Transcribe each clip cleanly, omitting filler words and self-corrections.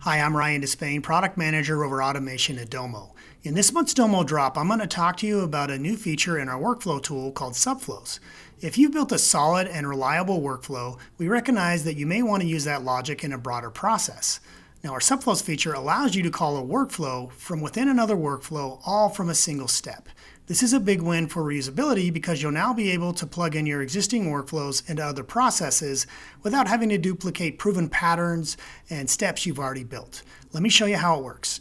Hi, I'm Ryan Despain, Product Manager over Automation at Domo. In this month's Domo Drop, I'm going to talk to you about a new feature in our workflow tool called subflows. If you've built a solid and reliable workflow, we recognize that you may want to use that logic in a broader process. Now, our subflows feature allows you to call a workflow from within another workflow, all from a single step. This is a big win for reusability because you'll now be able to plug in your existing workflows into other processes without having to duplicate proven patterns and steps you've already built. Let me show you how it works.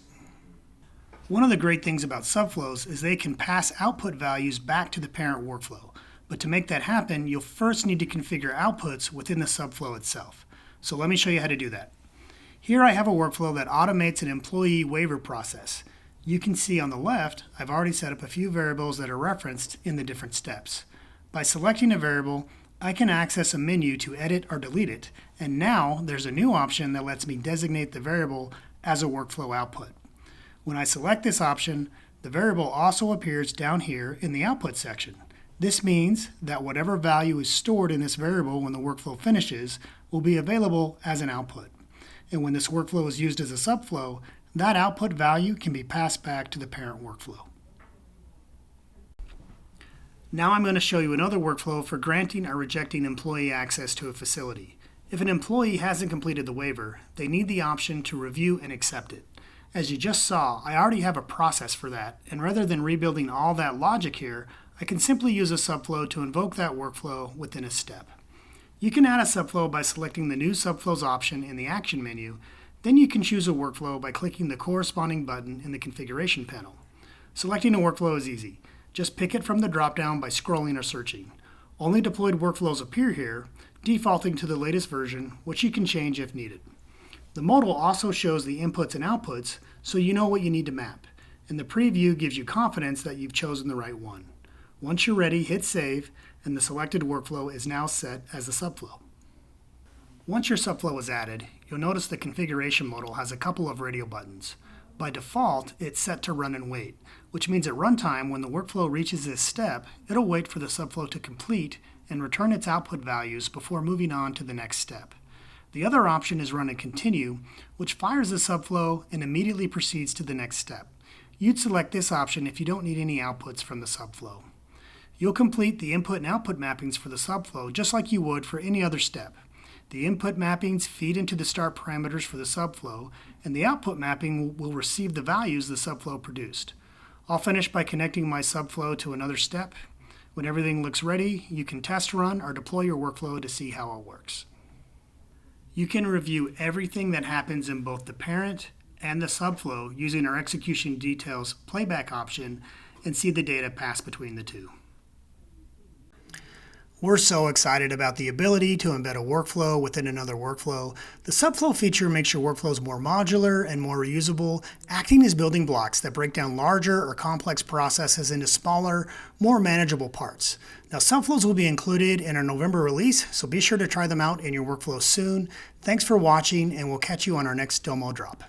One of the great things about subflows is they can pass output values back to the parent workflow. But to make that happen, you'll first need to configure outputs within the subflow itself. So let me show you how to do that. Here I have a workflow that automates an employee waiver process. You can see on the left, I've already set up a few variables that are referenced in the different steps. By selecting a variable, I can access a menu to edit or delete it, and now there's a new option that lets me designate the variable as a workflow output. When I select this option, the variable also appears down here in the output section. This means that whatever value is stored in this variable when the workflow finishes will be available as an output. And when this workflow is used as a subflow, that output value can be passed back to the parent workflow. Now I'm going to show you another workflow for granting or rejecting employee access to a facility. If an employee hasn't completed the waiver, they need the option to review and accept it. As you just saw, I already have a process for that, and rather than rebuilding all that logic here, I can simply use a subflow to invoke that workflow within a step. You can add a subflow by selecting the New Subflows option in the Action menu. Then you can choose a workflow by clicking the corresponding button in the Configuration panel. Selecting a workflow is easy. Just pick it from the dropdown by scrolling or searching. Only deployed workflows appear here, defaulting to the latest version, which you can change if needed. The modal also shows the inputs and outputs, so you know what you need to map. And the preview gives you confidence that you've chosen the right one. Once you're ready, hit Save, and the selected workflow is now set as a subflow. Once your subflow is added, you'll notice the configuration modal has a couple of radio buttons. By default, it's set to run and wait, which means at runtime, when the workflow reaches this step, it'll wait for the subflow to complete and return its output values before moving on to the next step. The other option is run and continue, which fires the subflow and immediately proceeds to the next step. You'd select this option if you don't need any outputs from the subflow. You'll complete the input and output mappings for the subflow just like you would for any other step. The input mappings feed into the start parameters for the subflow, and the output mapping will receive the values the subflow produced. I'll finish by connecting my subflow to another step. When everything looks ready, you can test run or deploy your workflow to see how it works. You can review everything that happens in both the parent and the subflow using our execution details playback option and see the data pass between the two. We're so excited about the ability to embed a workflow within another workflow. The subflow feature makes your workflows more modular and more reusable, acting as building blocks that break down larger or complex processes into smaller, more manageable parts. Now, subflows will be included in our November release, so be sure to try them out in your workflow soon. Thanks for watching, and we'll catch you on our next Domo Drop.